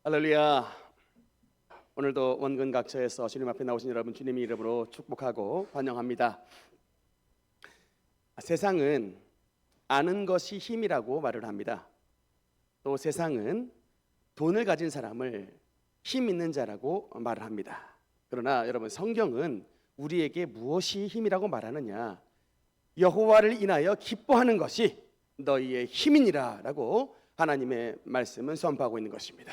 할렐루야. 오늘도 원근 각처에서 주님 앞에 나오신 여러분 주님의 이름으로 축복하고 환영합니다. 세상은 아는 것이 힘이라고 말을 합니다. 또 세상은 돈을 가진 사람을 힘 있는 자라고 말을 합니다. 그러나 여러분, 성경은 우리에게 무엇이 힘이라고 말하느냐? 여호와를 인하여 기뻐하는 것이 너희의 힘이니라 라고 하나님의 말씀은 선포하고 있는 것입니다.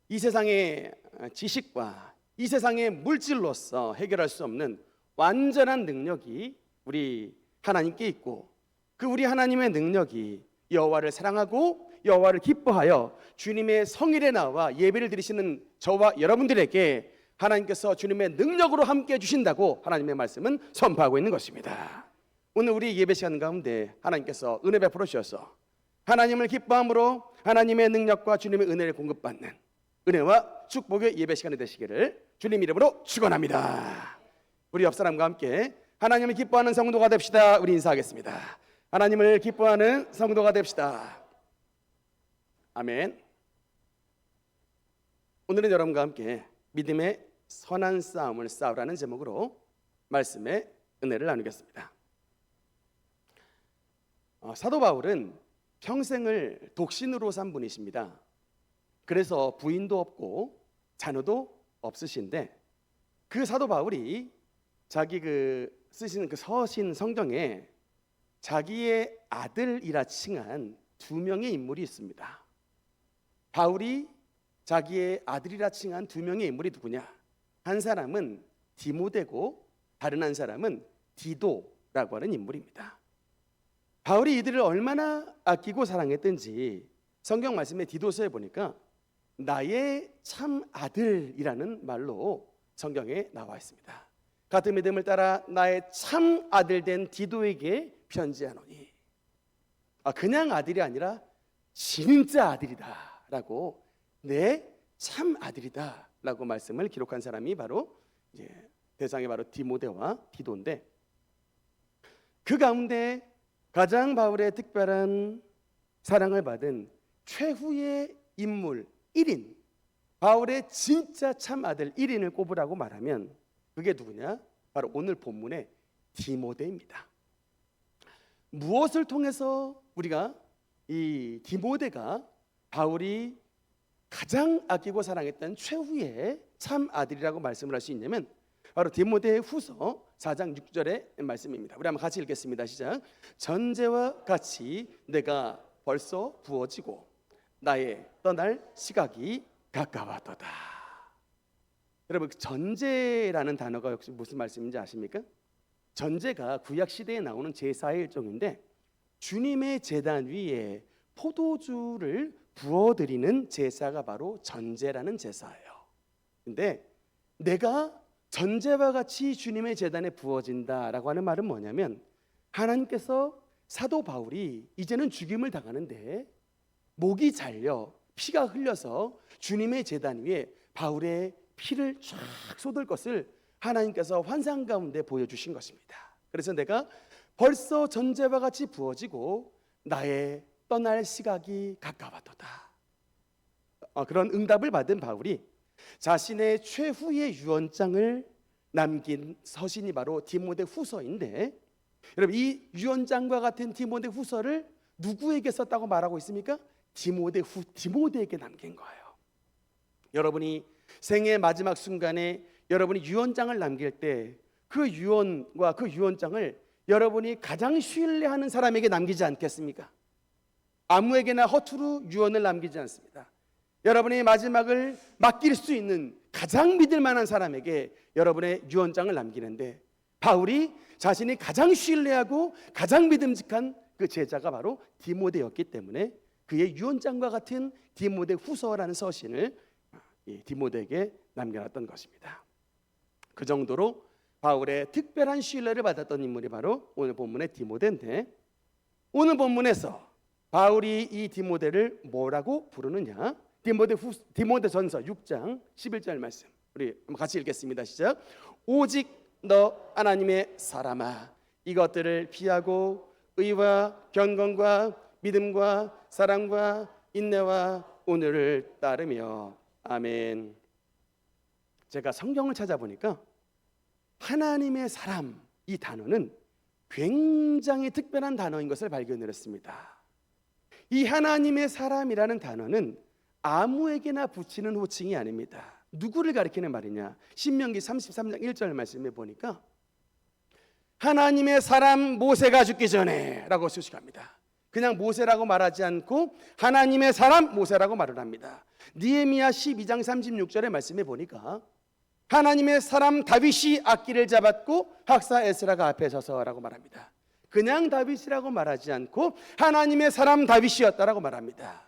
이 세상의 지식과 이 세상의 물질로서 해결할 수 없는 완전한 능력이 우리 하나님께 있고, 그 우리 하나님의 능력이 여호와를 사랑하고 여호와를 기뻐하여 주님의 성일에 나와 예배를 드리시는 저와 여러분들에게 하나님께서 주님의 능력으로 함께 해주신다고 하나님의 말씀은 선포하고 있는 것입니다. 오늘 우리 예배 시간 가운데 하나님께서 은혜 베풀어 주셔서 하나님을 기뻐함으로 하나님의 능력과 주님의 은혜를 공급받는 은혜와 축복의 예배 시간이 되시기를 주님 이름으로 축원합니다. 우리 옆 사람과 함께 하나님을 기뻐하는 성도가 됩시다. 우리 인사하겠습니다. 하나님을 기뻐하는 성도가 됩시다. 아멘. 오늘은 여러분과 함께 믿음의 선한 싸움을 싸우라는 제목으로 말씀의 은혜를 나누겠습니다. 사도 바울은 평생을 독신으로 산 분이십니다. 그래서 부인도 없고 자녀도 없으신데, 그 사도 바울이 자기 쓰시는 서신 성경에 자기의 아들이라 칭한 두 명의 인물이 있습니다. 바울이 자기의 아들이라 칭한 두 명의 인물이 누구냐? 한 사람은 디모데고 다른 한 사람은 디도라고 하는 인물입니다. 바울이 이들을 얼마나 아끼고 사랑했든지 성경 말씀에 디도서에 보니까 나의 참 아들이라는 말로 성경에 나와 있습니다. 같은 믿음을 따라 나의 참 아들 된 디도에게 편지하노니, 그냥 아들이 아니라 진짜 아들이다 라고, 내 참 아들이다 라고 말씀을 기록한 사람이 바로 대상이 바로 디모데와 디도인데, 그 가운데 가장 바울의 특별한 사랑을 받은 최후의 인물 1인, 바울의 진짜 참 아들 1인을 꼽으라고 말하면 그게 누구냐? 바로 오늘 본문의 디모데입니다. 무엇을 통해서 우리가 이 디모데가 바울이 가장 아끼고 사랑했던 최후의 참 아들이라고 말씀을 할 수 있냐면 바로 디모데 후서 4장 6절의 말씀입니다. 우리 한번 같이 읽겠습니다. 시작. 전제와 같이 내가 벌써 부어지고 나의 떠날 시각이 가까웠도다. 여러분, 전제라는 단어가 혹시 무슨 말씀인지 아십니까? 전제가 구약 시대에 나오는 제사의 일종인데, 주님의 제단 위에 포도주를 부어드리는 제사가 바로 전제라는 제사예요. 근데 내가 전제와 같이 주님의 제단에 부어진다라고 하는 말은 뭐냐면, 하나님께서 사도 바울이 이제는 죽임을 당하는데 목이 잘려 피가 흘려서 주님의 제단 위에 바울의 피를 쫙 쏟을 것을 하나님께서 환상 가운데 보여주신 것입니다. 그래서 내가 벌써 전제와 같이 부어지고 나의 떠날 시각이 가까웠도다. 그런 응답을 받은 바울이 자신의 최후의 유언장을 남긴 서신이 바로 디모데 후서인데, 여러분, 이 유언장과 같은 디모데 후서를 누구에게 썼다고 말하고 있습니까? 디모데에게 남긴 거예요. 여러분이 생의 마지막 순간에 여러분이 유언장을 남길 때 그 유언과 그 유언장을 여러분이 가장 신뢰하는 사람에게 남기지 않겠습니까? 아무에게나 허투루 유언을 남기지 않습니다. 여러분의 마지막을 맡길 수 있는 가장 믿을 만한 사람에게 여러분의 유언장을 남기는데, 바울이 자신이 가장 신뢰하고 가장 믿음직한 그 제자가 바로 디모데였기 때문에 그의 유언장과 같은 디모데 후서라는 서신을 디모데에게 남겨놨던 것입니다. 그 정도로 바울의 특별한 신뢰를 받았던 인물이 바로 오늘 본문의 디모데인데, 오늘 본문에서 바울이 이 디모데를 뭐라고 부르느냐? 디모데전서 6장 11절 말씀, 우리 한번 같이 읽겠습니다. 시작. 오직 너 하나님의 사람아, 이것들을 피하고 의와 경건과 믿음과 사랑과 인내와 오늘을 따르며. 아멘. 제가 성경을 찾아보니까 하나님의 사람, 이 단어는 굉장히 특별한 단어인 것을 발견을 했습니다. 이 하나님의 사람이라는 단어는 아무에게나 붙이는 호칭이 아닙니다. 누구를 가리키는 말이냐? 신명기 33장 1절 말씀에 보니까 하나님의 사람 모세가 죽기 전에 라고 수식합니다. 그냥 모세라고 말하지 않고 하나님의 사람 모세라고 말을 합니다. 느헤미야 12장 36절의 말씀에 보니까 하나님의 사람 다윗이 악기를 잡았고 학사 에스라가 앞에 서서라고 말합니다. 그냥 다윗이라고 말하지 않고 하나님의 사람 다윗이었다라고 말합니다.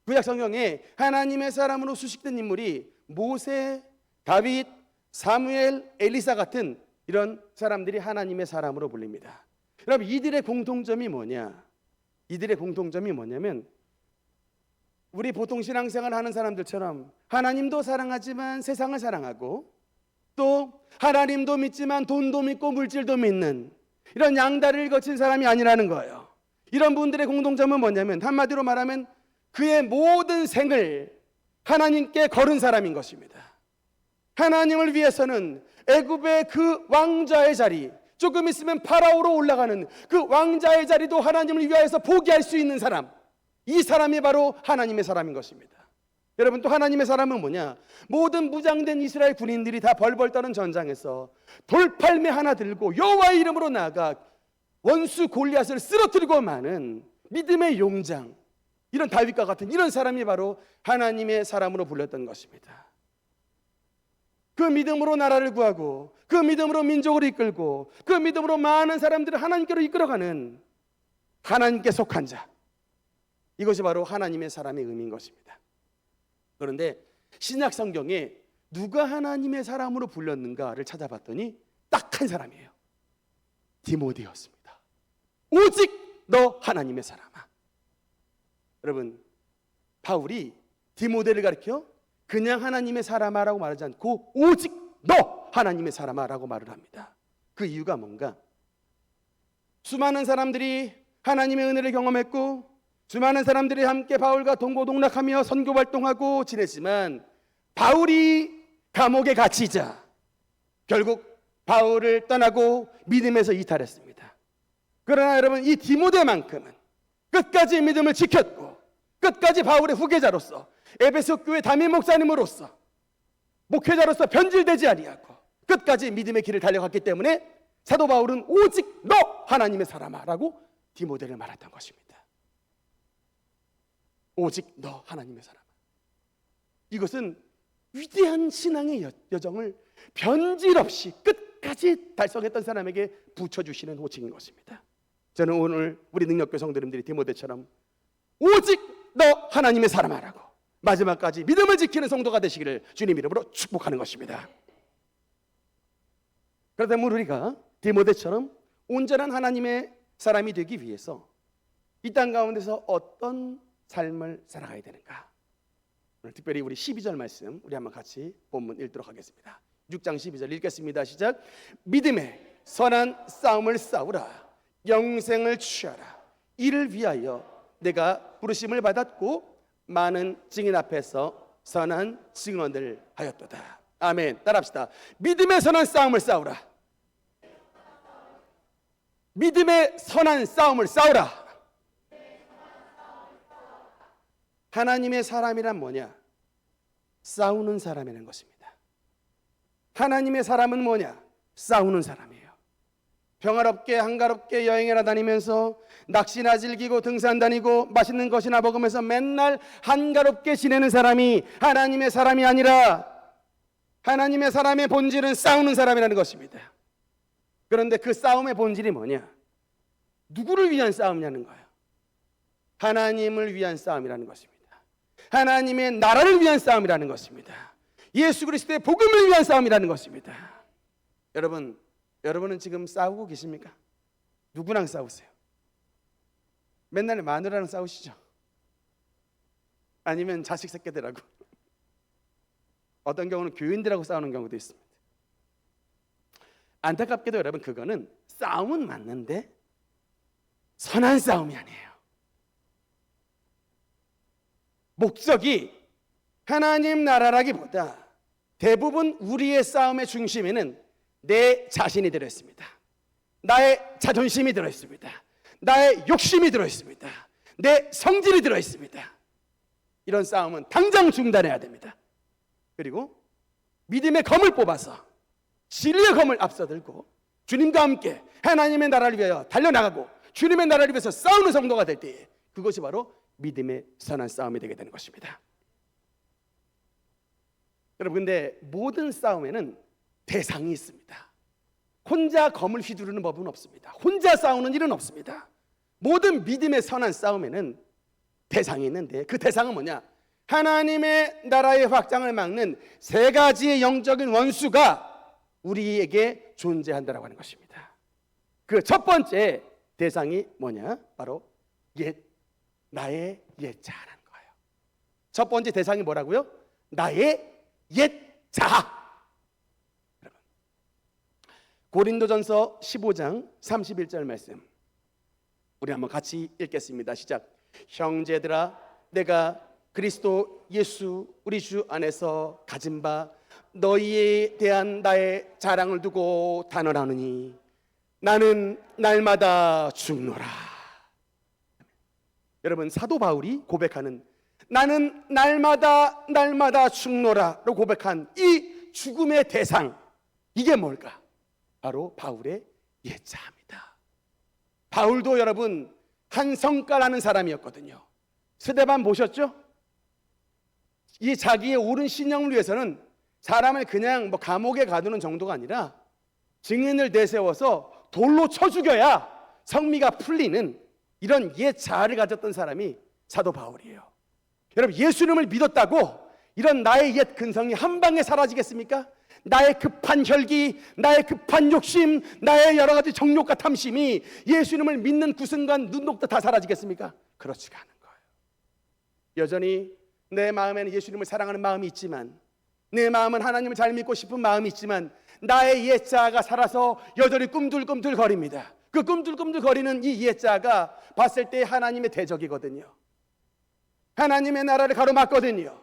구약 성경에 하나님의 사람으로 수식된 인물이 모세, 다윗, 사무엘, 엘리사 같은 이런 사람들이 하나님의 사람으로 불립니다. 여러분, 이들의 공통점이 뭐냐? 이들의 공통점이 뭐냐면 우리 보통 신앙생활 하는 사람들처럼 하나님도 사랑하지만 세상을 사랑하고 또 하나님도 믿지만 돈도 믿고 물질도 믿는 이런 양다리를 거친 사람이 아니라는 거예요. 이런 분들의 공통점은 뭐냐면 한마디로 말하면 그의 모든 생을 하나님께 걸은 사람인 것입니다. 하나님을 위해서는 애굽의 그 왕자의 자리, 조금 있으면 파라오로 올라가는 그 왕자의 자리도 하나님을 위하여서 포기할 수 있는 사람, 이 사람이 바로 하나님의 사람인 것입니다. 여러분, 또 하나님의 사람은 뭐냐? 모든 무장된 이스라엘 군인들이 다 벌벌 떠는 전장에서 돌팔매 하나 들고 여호와의 이름으로 나아가 원수 골리앗을 쓰러뜨리고 마는 믿음의 용장, 이런 다윗과 같은 이런 사람이 바로 하나님의 사람으로 불렸던 것입니다. 그 믿음으로 나라를 구하고 그 믿음으로 민족을 이끌고 그 믿음으로 많은 사람들을 하나님께로 이끌어가는 하나님께 속한 자, 이것이 바로 하나님의 사람의 의미인 것입니다. 그런데 신약 성경에 누가 하나님의 사람으로 불렸는가를 찾아봤더니 딱 한 사람이에요. 디모데였습니다. 오직 너 하나님의 사람아. 여러분, 바울이 디모데를 가리켜 그냥 하나님의 사람아라고 말하지 않고 오직 너 하나님의 사람아라고 말을 합니다. 그 이유가 뭔가? 수많은 사람들이 하나님의 은혜를 경험했고 수많은 사람들이 함께 바울과 동고동락하며 선교 활동하고 지냈지만 바울이 감옥에 갇히자 결국 바울을 떠나고 믿음에서 이탈했습니다. 그러나 여러분, 이 디모데만큼은 끝까지 믿음을 지켰고 끝까지 바울의 후계자로서 에베소 교회 담임 목사님으로서 목회자로서 변질되지 아니하고 끝까지 믿음의 길을 달려갔기 때문에 사도 바울은 오직 너 하나님의 사람아라고 디모데를 말했던 것입니다. 오직 너 하나님의 사람아. 이것은 위대한 신앙의 여정을 변질 없이 끝까지 달성했던 사람에게 붙여주시는 호칭인 것입니다. 저는 오늘 우리 능력교 성도님들이 디모데처럼 오직 너 하나님의 사람아라고 마지막까지 믿음을 지키는 성도가 되시기를 주님 이름으로 축복하는 것입니다. 그렇다면 우리가 디모데처럼 온전한 하나님의 사람이 되기 위해서 이 땅 가운데서 어떤 삶을 살아가야 되는가? 오늘 특별히 우리 12절 말씀 우리 한번 같이 본문 읽도록 하겠습니다. 6장 12절 읽겠습니다. 시작. 믿음의 선한 싸움을 싸우라. 영생을 취하라. 이를 위하여 내가 부르심을 받았고 많은 증인 앞에서 선한 증언을 하였도다. 아멘. 따라합시다. 믿음의 선한 싸움을 싸우라. 믿음의 선한 싸움을 싸우라. 하나님의 사람이란 뭐냐? 싸우는 사람이라는 것입니다. 하나님의 사람은 뭐냐? 싸우는 사람이에요. 평화롭게 한가롭게 여행이나 다니면서 낚시나 즐기고 등산 다니고 맛있는 것이나 먹으면서 맨날 한가롭게 지내는 사람이 하나님의 사람이 아니라 하나님의 사람의 본질은 싸우는 사람이라는 것입니다. 그런데 그 싸움의 본질이 뭐냐? 누구를 위한 싸움이냐는 거예요. 하나님을 위한 싸움이라는 것입니다. 하나님의 나라를 위한 싸움이라는 것입니다. 예수 그리스도의 복음을 위한 싸움이라는 것입니다. 여러분은 지금 싸우고 계십니까? 누구랑 싸우세요? 맨날 마누라랑 싸우시죠? 아니면 자식 새끼들하고? 어떤 경우는 교인들하고 싸우는 경우도 있습니다. 안타깝게도 여러분, 그거는 싸움은 맞는데 선한 싸움이 아니에요. 목적이 하나님 나라라기보다 대부분 우리의 싸움의 중심에는 내 자신이 들어있습니다. 나의 자존심이 들어있습니다. 나의 욕심이 들어있습니다. 내 성질이 들어있습니다. 이런 싸움은 당장 중단해야 됩니다. 그리고 믿음의 검을 뽑아서 진리의 검을 앞서들고 주님과 함께 하나님의 나라를 위하여 달려나가고 주님의 나라를 위해서 싸우는 성도가 될 때에 그것이 바로 믿음의 선한 싸움이 되게 되는 것입니다. 여러분, 근데 모든 싸움에는 대상이 있습니다. 혼자 검을 휘두르는 법은 없습니다. 혼자 싸우는 일은 없습니다. 모든 믿음의 선한 싸움에는 대상이 있는데 그 대상은 뭐냐? 하나님의 나라의 확장을 막는 세 가지의 영적인 원수가 우리에게 존재한다라고 하는 것입니다. 그 첫 번째 대상이 뭐냐? 바로 나의 옛 자아라는 거예요. 첫 번째 대상이 뭐라고요? 나의 옛 자아. 여러분, 고린도전서 15장 31절 말씀 우리 한번 같이 읽겠습니다. 시작. 형제들아, 내가 그리스도 예수 우리 주 안에서 가진 바 너희에 대한 나의 자랑을 두고 단언하노니 나는 날마다 죽노라. 여러분, 사도 바울이 고백하는 나는 날마다 죽노라로 고백한 이 죽음의 대상, 이게 뭘까? 바로 바울의 옛자입니다. 바울도 여러분 한 성가라는 사람이었거든요. 스데반 보셨죠? 이 자기의 옳은 신앙을 위해서는 사람을 그냥 감옥에 가두는 정도가 아니라 증인을 내세워서 돌로 쳐 죽여야 성미가 풀리는 이런 옛 자아를 가졌던 사람이 사도 바울이에요. 여러분, 예수님을 믿었다고 이런 나의 옛 근성이 한 방에 사라지겠습니까? 나의 급한 혈기, 나의 급한 욕심, 나의 여러 가지 정욕과 탐심이 예수님을 믿는 그 순간 눈 녹듯 다 사라지겠습니까? 그렇지가 않은 거예요. 여전히 내 마음에는 예수님을 사랑하는 마음이 있지만, 내 마음은 하나님을 잘 믿고 싶은 마음이 있지만 나의 옛 자아가 살아서 여전히 꿈틀꿈틀 거립니다. 그 꿈틀꿈틀 거리는 이 옛 자아가 봤을 때 하나님의 대적이거든요. 하나님의 나라를 가로막거든요.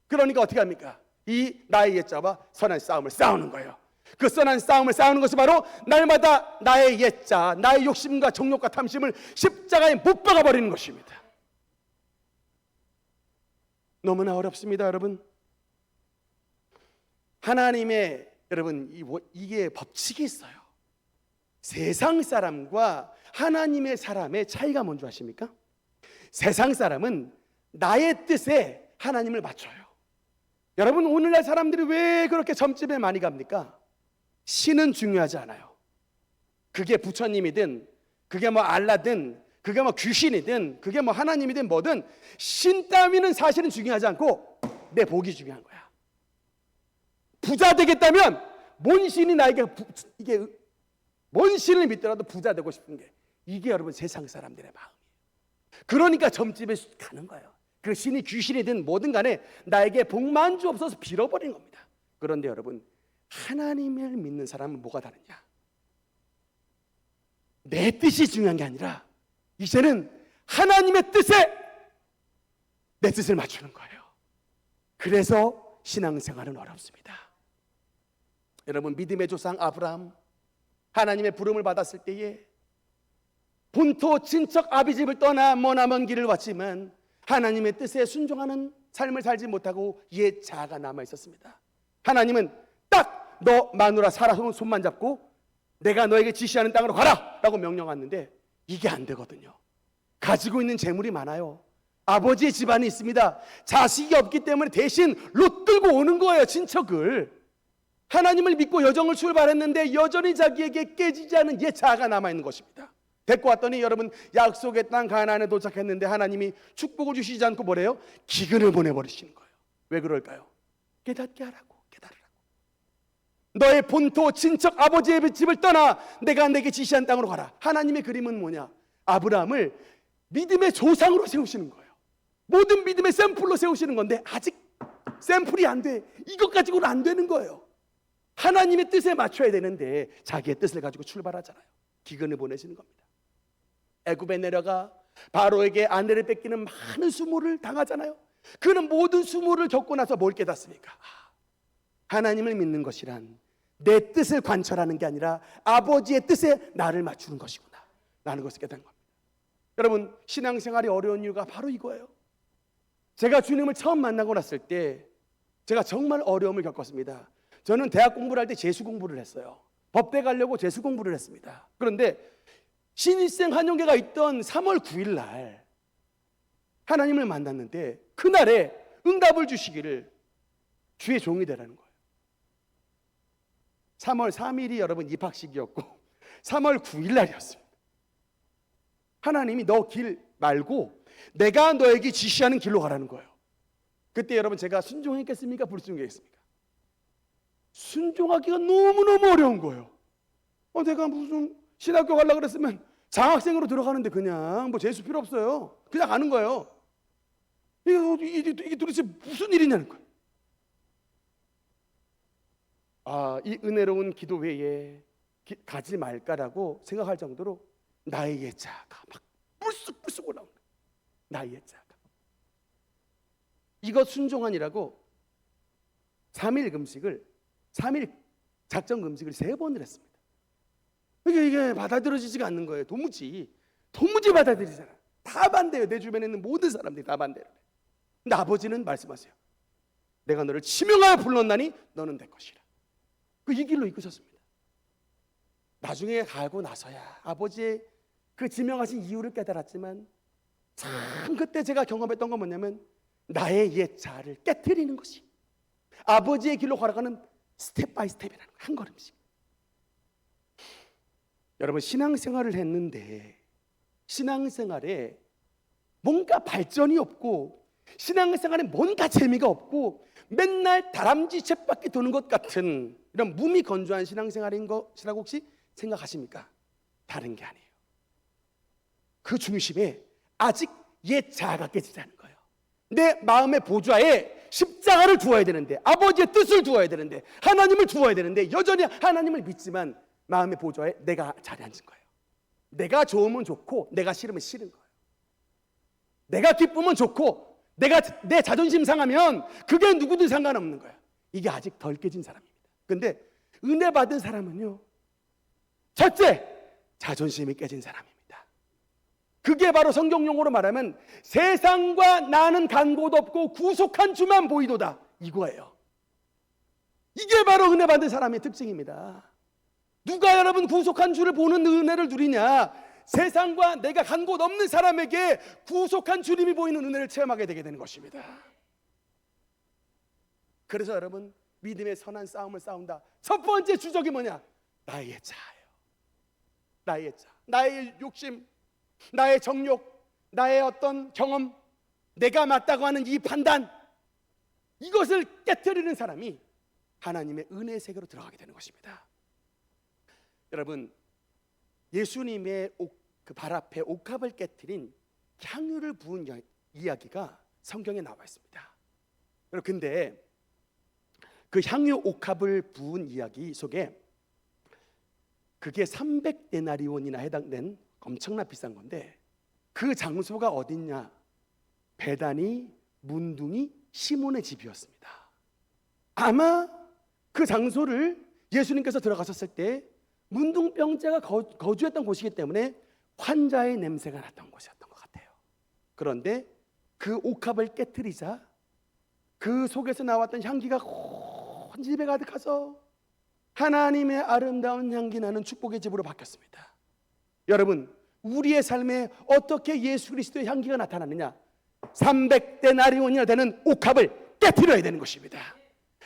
그러니까 어떻게 합니까? 이 나의 옛 자와 선한 싸움을 싸우는 거예요. 그 선한 싸움을 싸우는 것이 바로 날마다 나의 옛 자, 나의 욕심과 정욕과 탐심을 십자가에 못 박아버리는 것입니다. 너무나 어렵습니다, 여러분. 하나님의, 여러분, 이게 법칙이 있어요. 세상 사람과 하나님의 사람의 차이가 뭔지 아십니까? 세상 사람은 나의 뜻에 하나님을 맞춰요. 여러분, 오늘날 사람들이 왜 그렇게 점집에 많이 갑니까? 신은 중요하지 않아요. 그게 부처님이든, 그게 알라든, 그게 귀신이든, 그게 하나님이든 뭐든 신 따위는 사실은 중요하지 않고 내 복이 중요한 거야. 부자 되겠다면 뭔 신이 나에게 이게 뭔 신을 믿더라도 부자 되고 싶은 게 이게 여러분 세상 사람들의 마음이에요. 그러니까 점집에 가는 거예요. 그 신이 귀신이든 뭐든 간에 나에게 복만 주옵소서 빌어버린 겁니다. 그런데 여러분, 하나님을 믿는 사람은 뭐가 다르냐? 내 뜻이 중요한 게 아니라 이제는 하나님의 뜻에 내 뜻을 맞추는 거예요. 그래서 신앙생활은 어렵습니다. 여러분, 믿음의 조상 아브라함, 하나님의 부름을 받았을 때에 본토 친척 아비집을 떠나 머나먼 길을 왔지만 하나님의 뜻에 순종하는 삶을 살지 못하고 옛 자아가 남아 있었습니다. 하나님은 딱 너 마누라 사라 손만 잡고 내가 너에게 지시하는 땅으로 가라 라고 명령하는데 이게 안 되거든요. 가지고 있는 재물이 많아요. 아버지의 집안이 있습니다. 자식이 없기 때문에 대신 롯 끌고 오는 거예요, 친척을. 하나님을 믿고 여정을 출발했는데 여전히 자기에게 깨지지 않은 옛 자아가 남아있는 것입니다. 데리고 왔더니 여러분, 약속의 땅 가나안에 도착했는데 하나님이 축복을 주시지 않고 뭐래요? 기근을 보내버리시는 거예요. 왜 그럴까요? 깨닫게 하라고, 깨달으라고. 너의 본토 친척 아버지의 집을 떠나 내가 내게 지시한 땅으로 가라. 하나님의 그림은 뭐냐? 아브라함을 믿음의 조상으로 세우시는 거예요. 모든 믿음의 샘플로 세우시는 건데 아직 샘플이 안 돼. 이것 가지고는 안 되는 거예요. 하나님의 뜻에 맞춰야 되는데 자기의 뜻을 가지고 출발하잖아요. 기근을 보내시는 겁니다. 애굽에 내려가 바로에게 아내를 뺏기는 많은 수모를 당하잖아요. 그는 모든 수모를 겪고 나서 뭘 깨닫습니까? 하나님을 믿는 것이란 내 뜻을 관철하는 게 아니라 아버지의 뜻에 나를 맞추는 것이구나 라는 것을 깨닫는 겁니다. 여러분, 신앙생활이 어려운 이유가 바로 이거예요. 제가 주님을 처음 만나고 났을 때 제가 정말 어려움을 겪었습니다. 저는 대학 공부를 할 때 재수 공부를 했어요. 법대 가려고 재수 공부를 했습니다. 그런데 신입생 환영회가 있던 3월 9일 날 하나님을 만났는데 그날에 응답을 주시기를 주의 종이 되라는 거예요. 3월 3일이 여러분 입학식이었고 3월 9일 날이었습니다. 하나님이 너 길 말고 내가 너에게 지시하는 길로 가라는 거예요. 그때 여러분 제가 순종했겠습니까? 불순종했습니까? 순종하기가 너무너무 어려운 거예요. 내가 무슨 신학교 가려고 그랬으면 장학생으로 들어가는데 그냥 뭐 재수 필요 없어요. 그냥 가는 거예요. 이게 도대체 무슨 일이냐는 거예요. 이 은혜로운 기도 외에 가지 말까라고 생각할 정도로 나의 예자가 막 불쑥불쑥 올라오는 거예요. 나의 예자가. 이것 순종하니라고 3일 금식을 3일 작정 금식을 3번을 했습니다. 이게 받아들여지지가 않는 거예요. 도무지 받아들이잖아. 다 반대해요. 내 주변에 있는 모든 사람들이 다 반대를 해요. 근데 아버지는 말씀하세요. 내가 너를 지명하여 불렀나니 너는 내 것이라. 이 길로 이끄셨습니다. 나중에 가고 나서야 아버지의 그 지명하신 이유를 깨달았지만 참 그때 제가 경험했던 건 뭐냐면 나의 옛 자아를 깨트리는 것이 아버지의 길로 걸어가는 스텝 바이 스텝이라는 거예요. 한 걸음씩. 여러분, 신앙생활을 했는데 신앙생활에 뭔가 발전이 없고 신앙생활에 뭔가 재미가 없고 맨날 다람쥐 쳇바퀴 도는 것 같은 이런 무미건조한 신앙생활인 것이라고 혹시 생각하십니까? 다른 게 아니에요. 그 중심에 아직 옛 자아가 깨지지 않은 거예요. 내 마음의 보좌에 십자가를 두어야 되는데, 아버지의 뜻을 두어야 되는데, 하나님을 두어야 되는데 여전히 하나님을 믿지만 마음의 보좌에 내가 자리에 앉은 거예요. 내가 좋으면 좋고 내가 싫으면 싫은 거예요. 내가 기쁘면 좋고 내 자존심 상하면 그게 누구든 상관없는 거예요. 이게 아직 덜 깨진 사람입니다. 근데 은혜 받은 사람은요, 첫째, 자존심이 깨진 사람입니다. 그게 바로 성경 용어로 말하면 세상과 나는 간 곳 없고 구속한 주만 보이도다, 이거예요. 이게 바로 은혜 받은 사람의 특징입니다. 누가 여러분 구속한 주를 보는 은혜를 누리냐? 세상과 내가 간 곳 없는 사람에게 구속한 주님이 보이는 은혜를 체험하게 되게 되는 것입니다. 그래서 여러분, 믿음의 선한 싸움을 싸운다. 첫 번째 주적이 뭐냐? 나의 자아예요. 나의 자, 나의 욕심, 나의 정욕, 나의 어떤 경험, 내가 맞다고 하는 이 판단, 이것을 깨트리는 사람이 하나님의 은혜의 세계로 들어가게 되는 것입니다. 여러분, 예수님의 그 발 앞에 옥합을 깨트린 향유를 부은 이야기가 성경에 나와 있습니다. 근데 그 향유 옥합을 부은 이야기 속에 그게 300데나리온이나 해당된 엄청나 비싼 건데, 그 장소가 어딨냐? 베다니 문둥이 시몬의 집이었습니다. 아마 그 장소를 예수님께서 들어가셨을 때 문둥병자가 거주했던 곳이기 때문에 환자의 냄새가 났던 곳이었던 것 같아요. 그런데 그 옥합을 깨트리자 그 속에서 나왔던 향기가 온 집에 가득해서 하나님의 아름다운 향기 나는 축복의 집으로 바뀌었습니다. 여러분, 우리의 삶에 어떻게 예수 그리스도의 향기가 나타나느냐? 300데나리온이나 되는 옥합을 깨트려야 되는 것입니다.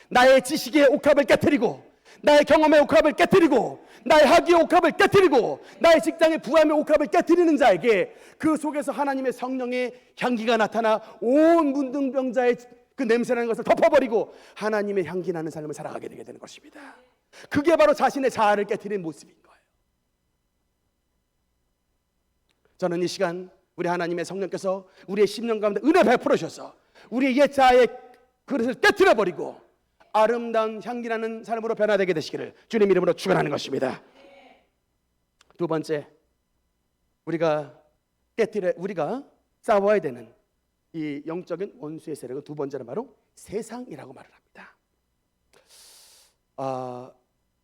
나의 지식의 옥합을 깨트리고, 나의 경험의 옥합을 깨트리고, 나의 학위의 옥합을 깨트리고, 나의 직장의 부함의 옥합을 깨트리는 자에게 그 속에서 하나님의 성령의 향기가 나타나 온 문둥병자의 그 냄새나는 것을 덮어버리고 하나님의 향기 나는 삶을 살아가게 되게 되는 것입니다. 그게 바로 자신의 자아를 깨트리는 모습인 거예요. 저는 이 시간 우리 하나님의 성령께서 우리의 심령 가운데 은혜 베풀어 주셔서 우리의 옛 자아의 그릇을 깨트려버리고 아름다운 향기나는 삶으로 변화되게 되시기를 주님 이름으로 축원하는 것입니다. 두 번째, 우리가 싸워야 되는 이 영적인 원수의 세력은 두 번째는 바로 세상이라고 말을 합니다.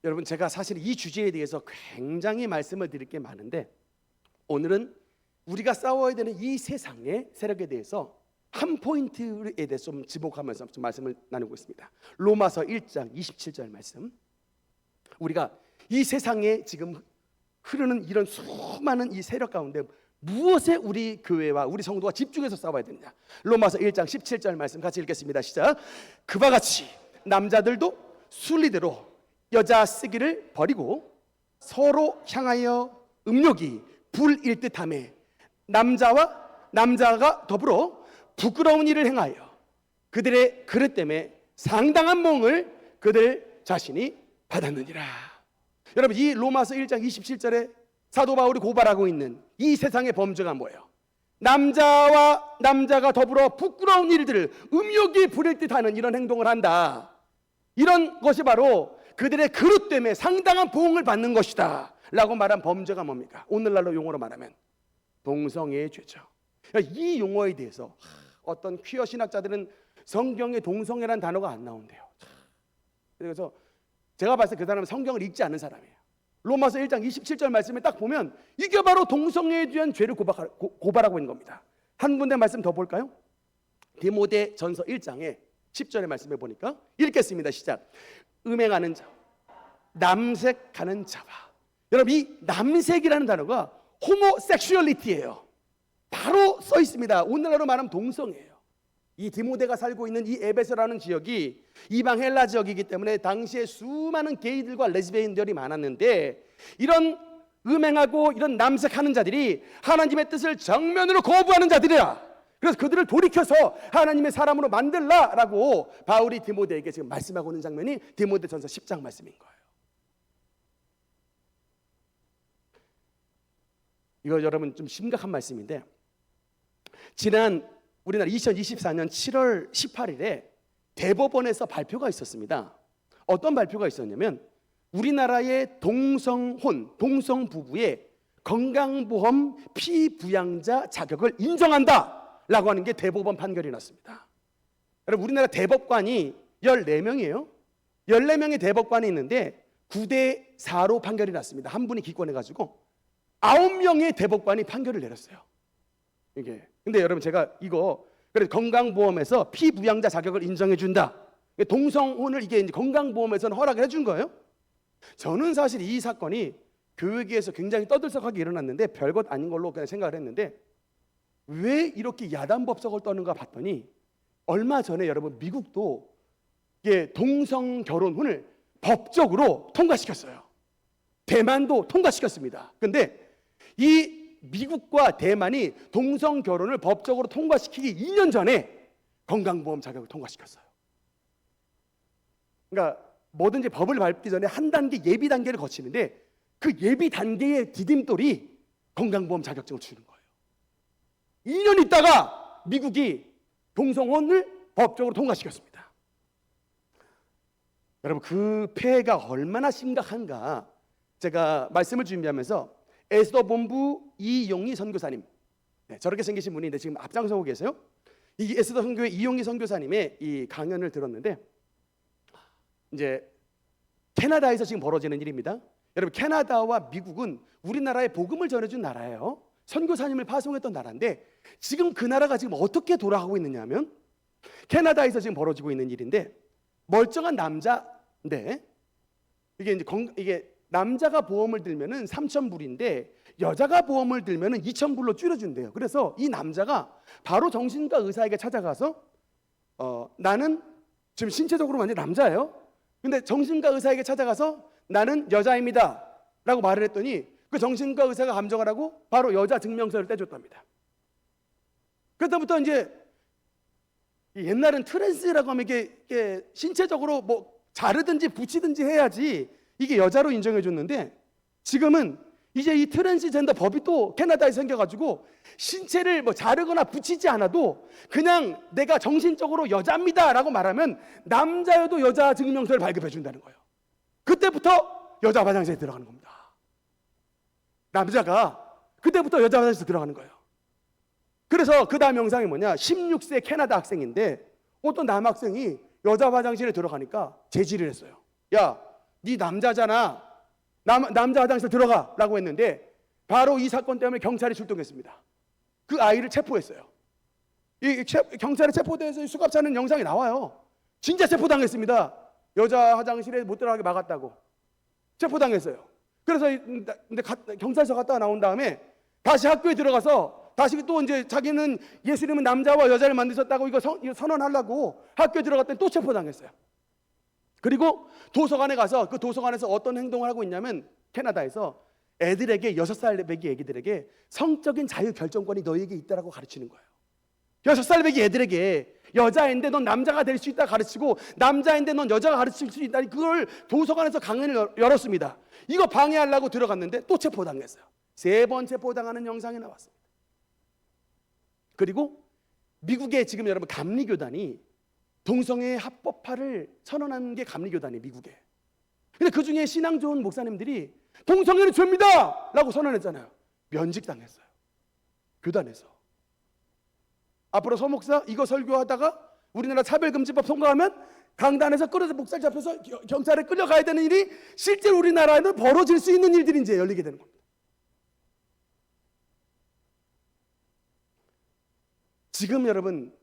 여러분, 제가 사실 이 주제에 대해서 굉장히 말씀을 드릴 게 많은데 오늘은 우리가 싸워야 되는 이 세상의 세력에 대해서 한 포인트에 대해서 좀 지목하면서 좀 말씀을 나누고 있습니다. 로마서 1장 27절 말씀. 우리가 이 세상에 지금 흐르는 이런 수많은 이 세력 가운데 무엇에 우리 교회와 우리 성도가 집중해서 싸워야 되느냐. 로마서 1장 17절 말씀 같이 읽겠습니다. 시작. 그와 같이 남자들도 순리대로 여자 쓰기를 버리고 서로 향하여 음욕이 불일 듯하며 남자가 더불어 부끄러운 일을 행하여 그들의 그릇 때문에 상당한 몽을 그들 자신이 받았느니라. 여러분, 이 로마서 1장 27절에 사도 바울이 고발하고 있는 이 세상의 범죄가 뭐예요? 남자가 더불어 부끄러운 일들을 음욕이 부릴 듯하는 이런 행동을 한다. 이런 것이 바로 그들의 그릇 때문에 상당한 보응을 받는 것이다 라고 말한 범죄가 뭡니까? 오늘날로 용어로 말하면 동성애의 죄죠. 이 용어에 대해서 어떤 퀴어 신학자들은 성경에 동성애란 단어가 안 나온대요. 그래서 제가 봤을 때 그 사람은 성경을 읽지 않은 사람이에요. 로마서 1장 27절 말씀에 딱 보면 이게 바로 동성애에 대한 죄를 고발하고 있는 겁니다. 한 군데 말씀 더 볼까요? 디모데 전서 1장에 10절의 말씀에 보니까 읽겠습니다. 시작. 음행하는 자, 남색하는 자와. 여러분, 이 남색이라는 단어가 호모섹슈얼리티예요. 바로 써 있습니다. 오늘날로 말하면 동성애예요. 이 디모데가 살고 있는 이 에베소라는 지역이 이방 헬라 지역이기 때문에 당시에 수많은 게이들과 레즈비언들이 많았는데 이런 음행하고 이런 남색하는 자들이 하나님의 뜻을 정면으로 거부하는 자들이라. 그래서 그들을 돌이켜서 하나님의 사람으로 만들라라고 바울이 디모데에게 지금 말씀하고 있는 장면이 디모데전서 10장 말씀인 거예요. 이거 여러분 좀 심각한 말씀인데 지난 우리나라 2024년 7월 18일에 대법원에서 발표가 있었습니다. 어떤 발표가 있었냐면 우리나라의 동성 부부의 건강보험 피부양자 자격을 인정한다라고 하는 게 대법원 판결이 났습니다. 여러분, 우리나라 대법관이 14명이에요. 14명의 대법관이 있는데 9대 4로 판결이 났습니다. 한 분이 기권해가지고 9명의 대법관이 판결을 내렸어요. 이게. 근데 여러분, 제가 이거 그래서 건강보험에서 피부양자 자격을 인정해준다. 동성혼을 이게 이제 건강보험에서는 허락을 해준 거예요. 저는 사실 이 사건이 교육에서 굉장히 떠들썩하게 일어났는데 별것 아닌 걸로 그냥 생각을 했는데 왜 이렇게 야단법석을 떠는가 봤더니 얼마 전에 여러분 미국도 동성 결혼을 법적으로 통과시켰어요. 대만도 통과시켰습니다. 근데 이 미국과 대만이 동성 결혼을 법적으로 통과시키기 2년 전에 건강보험 자격을 통과시켰어요. 그러니까 뭐든지 법을 밟기 전에 한 단계 예비 단계를 거치는데 그 예비 단계의 디딤돌이 건강보험 자격증을 주는 거예요. 2년 있다가 미국이 동성혼을 법적으로 통과시켰습니다. 여러분, 그 폐해가 얼마나 심각한가 제가 말씀을 준비하면서 에스더 본부 이용희 선교사님, 저렇게 생기신 분인데 지금 앞장서고 계세요. 이 에스더 선교회 이용희 선교사님의 이 강연을 들었는데 이제 캐나다에서 지금 벌어지는 일입니다. 여러분, 캐나다와 미국은 우리나라에 복음을 전해준 나라예요. 선교사님을 파송했던 나라인데 지금 그 나라가 지금 어떻게 돌아가고 있느냐면 캐나다에서 지금 벌어지고 있는 일인데 멀쩡한 남자인데 이게 남자가 보험을 들면은 3,000불인데 여자가 보험을 들면은 2,000불로 줄여준대요. 그래서 이 남자가 바로 정신과 의사에게 찾아가서 나는 지금 신체적으로 완전 남자예요. 근데 정신과 의사에게 찾아가서 나는 여자입니다 라고 말을 했더니 그 정신과 의사가 감정을 하고 바로 여자 증명서를 떼줬답니다. 그때부터 이제 옛날엔 트랜스라고 하면 이게 신체적으로 뭐 자르든지 붙이든지 해야지 이게 여자로 인정해줬는데 지금은 이제 이 트랜스젠더 법이 또 캐나다에 생겨가지고 신체를 뭐 자르거나 붙이지 않아도 그냥 내가 정신적으로 여자입니다 라고 말하면 남자여도 여자 증명서를 발급해 준다는 거예요. 그때부터 여자 화장실에 들어가는 겁니다. 남자가 그때부터 여자 화장실에 들어가는 거예요. 그래서 그 다음 영상이 뭐냐, 16세 캐나다 학생인데 어떤 남학생이 여자 화장실에 들어가니까 제지를 했어요. 야, 네 남자잖아, 남자 화장실 들어가 라고 했는데 바로 이 사건 때문에 경찰이 출동했습니다. 그 아이를 체포했어요. 경찰에 체포돼서 수갑차는 영상이 나와요. 진짜 체포당했습니다. 여자 화장실에 못 들어가게 막았다고 체포당했어요. 그래서 근데 경찰서 갔다가 나온 다음에 다시 학교에 들어가서 다시 또 이제 자기는 예수님은 남자와 여자를 만드셨다고 이거 선언하려고 학교에 들어갔더니 또 체포당했어요. 그리고 도서관에 가서 그 도서관에서 어떤 행동을 하고 있냐면 캐나다에서 애들에게 6살 배기 애기들에게 성적인 자유 결정권이 너에게 있다라고 가르치는 거예요. 6살 배기 애들에게 여자인데 넌 남자가 될 수 있다 가르치고 남자인데 넌 여자가 가르칠 수 있다. 그걸 도서관에서 강연을 열었습니다. 이거 방해하려고 들어갔는데 또 체포당했어요. 3번 체포당하는 영상이 나왔습니다. 그리고 미국의 지금 여러분 감리교단이 동성애 합법화를 선언한 게 감리교단이에요, 미국에. 근데 그 중에 신앙 좋은 목사님들이 동성애는 죄입니다 라고 선언했잖아요. 면직당했어요, 교단에서. 앞으로 서 목사 이거 설교하다가 우리나라 차별금지법 통과하면 강단에서 끌어서 목살 잡혀서 경찰에 끌려가야 되는 일이 실제로 우리나라에는 벌어질 수 있는 일들이 이제 열리게 되는 겁니다. 지금 여러분,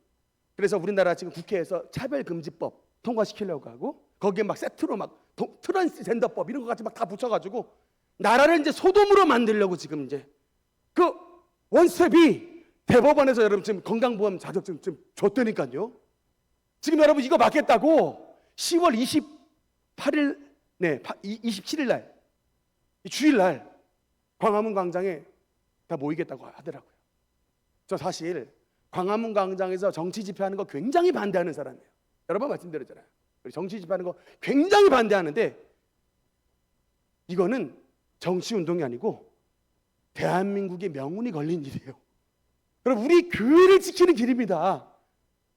그래서 우리나라 지금 국회에서 차별금지법 통과시키려고 하고 거기에 막 세트로 막 트랜스젠더법 이런 거 같이 막 다 붙여가지고 나라를 이제 소돔으로 만들려고 지금 이제 그 원스텝이 대법원에서 여러분 지금 건강보험 자격증 좀 줬다니까요. 지금 여러분 이거 맞겠다고 10월 28일, 27일 날, 주일 날 광화문 광장에 다 모이겠다고 하더라고요. 저 사실 광화문 광장에서 정치 집회하는 거 굉장히 반대하는 사람이에요. 여러 번 말씀드렸잖아요. 정치 집회하는 거 굉장히 반대하는데 이거는 정치 운동이 아니고 대한민국의 명운이 걸린 일이에요. 여러분, 우리 교회를 지키는 길입니다.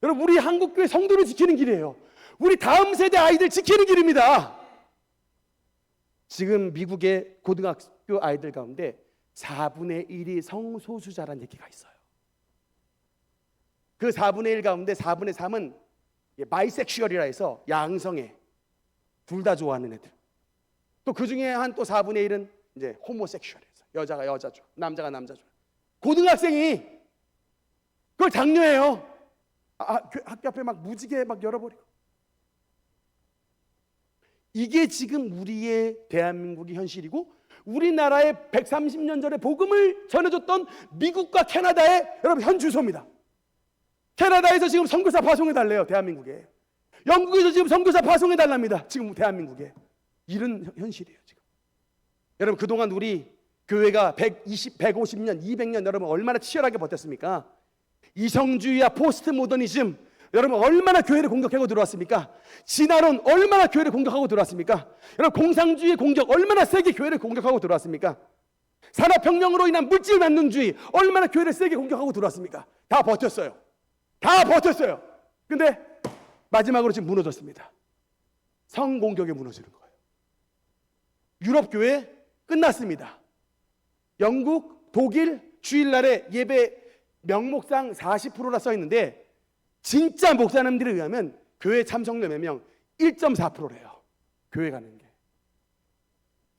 여러분, 우리 한국교회 성도를 지키는 길이에요. 우리 다음 세대 아이들 지키는 길입니다. 지금 미국의 고등학교 아이들 가운데 4분의 1이 성소수자라는 얘기가 있어요. 그 4분의 1 가운데 4분의 3은 바이섹슈얼이라 해서 양성애, 둘 다 좋아하는 애들. 또 그 중에 한 또 4분의 1은 이제 호모섹슈얼이에요. 여자가 여자 좋아, 남자가 남자 좋아. 고등학생이 그걸 장려해요. 학교 앞에 막 무지개 막 열어버리고. 이게 지금 우리의 대한민국의 현실이고 우리나라의 130년 전에 복음을 전해줬던 미국과 캐나다의 여러분 현 주소입니다. 캐나다에서 지금 선교사 파송해달래요, 대한민국에. 영국에서 지금 선교사 파송해달랍니다, 지금 대한민국에. 이런 현실이에요, 지금. 여러분, 그동안 우리 교회가 150년, 200년 여러분 얼마나 치열하게 버텼습니까? 이성주의와 포스트 모더니즘, 여러분 얼마나 교회를 공격하고 들어왔습니까? 진화론 얼마나 교회를 공격하고 들어왔습니까? 여러분 공상주의의 공격 얼마나 세게 교회를 공격하고 들어왔습니까? 산업혁명으로 인한 물질 만능주의 얼마나 교회를 세게 공격하고 들어왔습니까? 다 버텼어요. 다 버텼어요. 근데 마지막으로 지금 무너졌습니다. 성공격에 무너지는 거예요. 유럽 교회 끝났습니다. 영국, 독일 주일날에 예배 명목상 40%라 써 있는데 진짜 목사님들에 의하면 교회 참석률 몇 명 1.4%래요. 교회 가는 게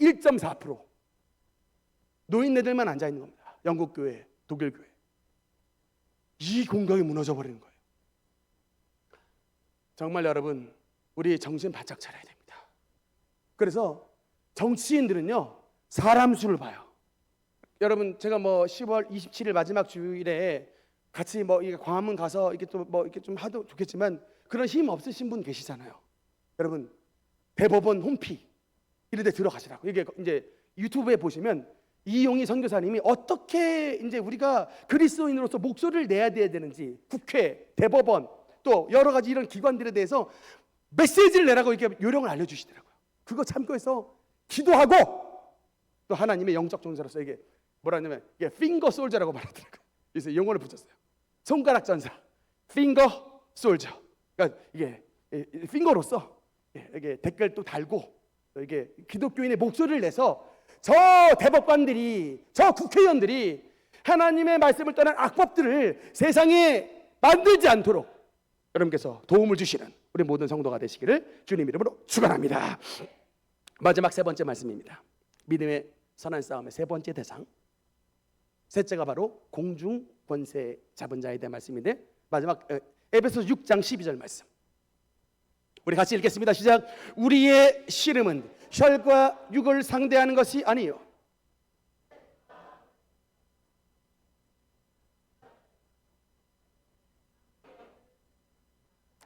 1.4%. 노인네들만 앉아 있는 겁니다. 영국 교회, 독일 교회. 이 공격이 무너져 버리는 거예요. 정말 여러분, 우리 정신 바짝 차려야 됩니다. 그래서 정치인들은요 사람 수를 봐요. 여러분, 제가 10월 27일 마지막 주일에 같이 이게 광화문 가서 이게 또 이렇게 좀 하도 좋겠지만 그런 힘 없으신 분 계시잖아요. 여러분, 대법원 홈피 이런 데 들어가시라고. 이게 이제 유튜브에 보시면 이용희 선교사님이 어떻게 이제 우리가 그리스도인으로서 목소리를 내야 되는지 국회, 대법원 또 여러 가지 이런 기관들에 대해서 메시지를 내라고 이렇게 요령을 알려주시더라고요. 그거 참고해서 기도하고 또 하나님의 영적 전사로서 이게 뭐라 하냐면 이게 핑거 솔저라고 말하더라고요. 그래서 용어를 붙였어요. 손가락 전사, 핑거 솔저. 그러니까 이게 핑거로서 이게 댓글 또 달고 이게 기독교인의 목소리를 내서 저 대법관들이, 저 국회의원들이 하나님의 말씀을 떠난 악법들을 세상에 만들지 않도록 여러분께서 도움을 주시는 우리 모든 성도가 되시기를 주님 이름으로 축원합니다. 마지막 세 번째 말씀입니다. 믿음의 선한 싸움의 세 번째 대상, 셋째가 바로 공중 권세 잡은 자에 대한 말씀인데, 마지막 에베소서 6장 12절 말씀 우리 같이 읽겠습니다. 시작. 우리의 씨름은 혈과 육을 상대하는 것이 아니요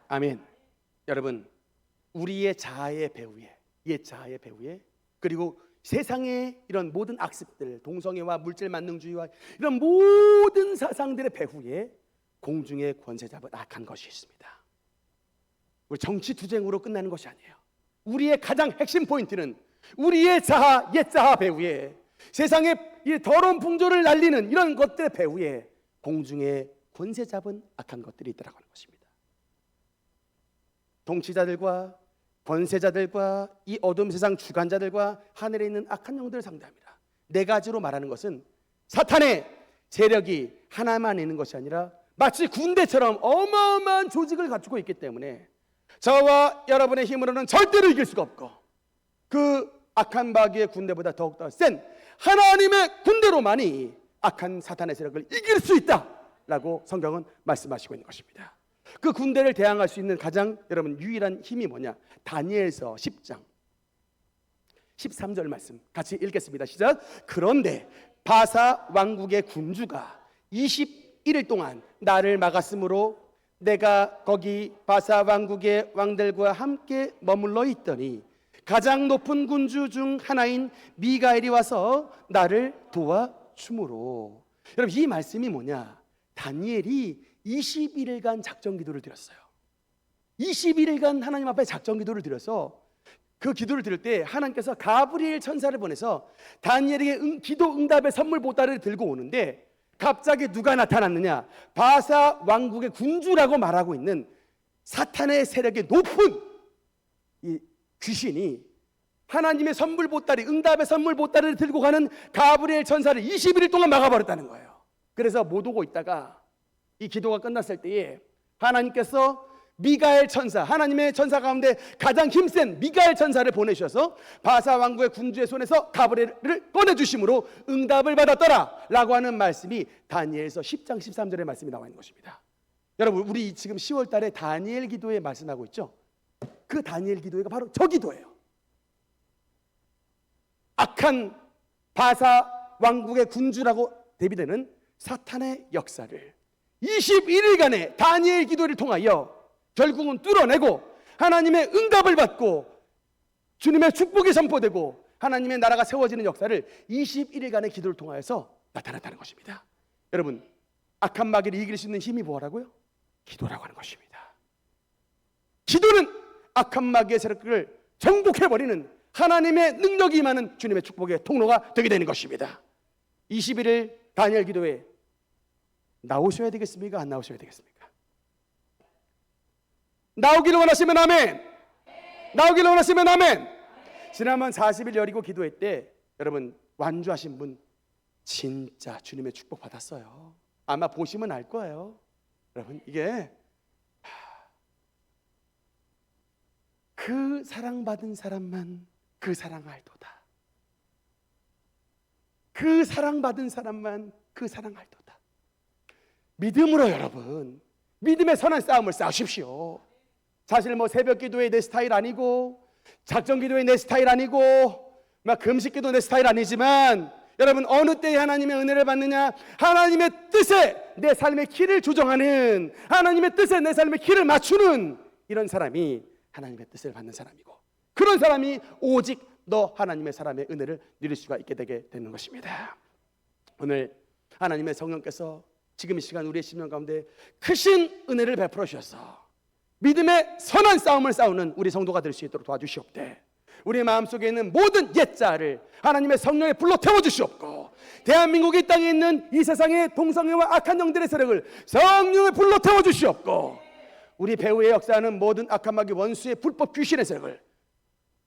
아멘. 여러분, 우리의 자아의 배후에, 옛 자아의 배후에, 그리고 세상의 이런 모든 악습들, 동성애와 물질 만능주의와 이런 모든 사상들의 배후에 공중의 권세 잡은 악한 것이 있습니다. 우리 정치 투쟁으로 끝나는 것이 아니에요. 우리의 가장 핵심 포인트는 우리의 자아, 옛 자아 배후에, 세상의 이 더러운 풍조를 날리는 이런 것들의 배후에 공중의 권세 잡은 악한 것들이 있다고 하는 것입니다. 통치자들과 권세자들과 이 어두운 세상 주관자들과 하늘에 있는 악한 영들을 상대합니다. 네 가지로 말하는 것은 사탄의 세력이 하나만 있는 것이 아니라 마치 군대처럼 어마어마한 조직을 갖추고 있기 때문에 저와 여러분의 힘으로는 절대로 이길 수가 없고, 그 악한 마귀의 군대보다 더욱더 센 하나님의 군대로만이 악한 사탄의 세력을 이길 수 있다라고 성경은 말씀하시고 있는 것입니다. 그 군대를 대항할 수 있는 가장 여러분 유일한 힘이 뭐냐? 다니엘서 10장 13절 말씀 같이 읽겠습니다. 시작. 그런데 바사 왕국의 군주가 21일 동안 나를 막았으므로 내가 거기 바사 왕국의 왕들과 함께 머물러 있더니 가장 높은 군주 중 하나인 미가엘이 와서 나를 도와주므로. 여러분, 이 말씀이 뭐냐? 다니엘이 21일간 작전 기도를 드렸어요. 21일간 하나님 앞에 작전 기도를 드려서 그 기도를 드릴 때 하나님께서 가브리엘 천사를 보내서 다니엘에게 기도 응답의 선물 보따리를 들고 오는데, 갑자기 누가 나타났느냐? 바사 왕국의 군주라고 말하고 있는 사탄의 세력의 높은 이 귀신이 하나님의 선물 보따리, 응답의 선물 보따리를 들고 가는 가브리엘 천사를 21일 동안 막아버렸다는 거예요. 그래서 못 오고 있다가 이 기도가 끝났을 때에 하나님께서 미가엘 천사, 하나님의 천사 가운데 가장 힘센 미가엘 천사를 보내셔서 바사 왕국의 군주의 손에서 가브리엘을 꺼내주심으로 응답을 받았더라 라고 하는 말씀이 다니엘서 10장 13절의 말씀이 나와 있는 것입니다. 여러분, 우리 지금 10월 달에 다니엘 기도에 말씀하고 있죠. 그 다니엘 기도회가 바로 저 기도예요. 악한 바사 왕국의 군주라고 대비되는 사탄의 역사를 21일간의 다니엘 기도를 통하여 결국은 뚫어내고 하나님의 응답을 받고 주님의 축복이 선포되고 하나님의 나라가 세워지는 역사를 21일간의 기도를 통하여서 나타났다는 것입니다. 여러분, 악한 마귀를 이길 수 있는 힘이 뭐라고요? 기도라고 하는 것입니다. 기도는 악한 마귀의 세력을 정복해버리는 하나님의 능력이 임하는 주님의 축복의 통로가 되게 되는 것입니다. 21일 다니엘 기도회 나오셔야 되겠습니까? 안 나오셔야 되겠습니까? 나오기를 원하시면 아멘. 나오기를 원하시면 아멘. 지난번 40일 여리고 기도회 때 여러분 완주하신 분 진짜 주님의 축복 받았어요. 아마 보시면 알 거예요. 여러분, 이게 그 사랑받은 사람만 그 사랑 알도다. 그 사랑받은 사람만 그 사랑 알도다. 믿음으로 여러분, 믿음의 선한 싸움을 싸우십시오. 사실 뭐 새벽 기도회 내 스타일 아니고, 작전 기도회 내 스타일 아니고, 막 금식 기도 내 스타일 아니지만, 여러분 어느 때에 하나님의 은혜를 받느냐? 하나님의 뜻에 내 삶의 길을 조정하는, 하나님의 뜻에 내 삶의 길을 맞추는 이런 사람이 하나님의 뜻을 받는 사람이고, 그런 사람이 오직 너 하나님의 사람의 은혜를 누릴 수가 있게 되게 되는 것입니다. 오늘 하나님의 성령께서 지금 이 시간 우리의 심령 가운데 크신 은혜를 베풀어 주셔서 믿음의 선한 싸움을 싸우는 우리 성도가 될 수 있도록 도와주시옵되, 우리 마음속에 있는 모든 옛자를 하나님의 성령의 불로 태워주시옵고, 대한민국의 땅에 있는 이 세상의 동성애와 악한 영들의 세력을 성령의 불로 태워주시옵고, 우리 배후에 역사하는 모든 악한 마귀 원수의 불법 귀신의 세력을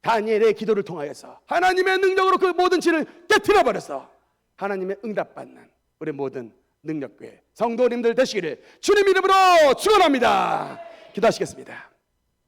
다니엘의 기도를 통하여서 하나님의 능력으로 그 모든 진을 깨트려버려서 하나님의 응답받는 우리 모든 능력교회 성도님들 되시기를 주님 이름으로 축원합니다. 기도하시겠습니다.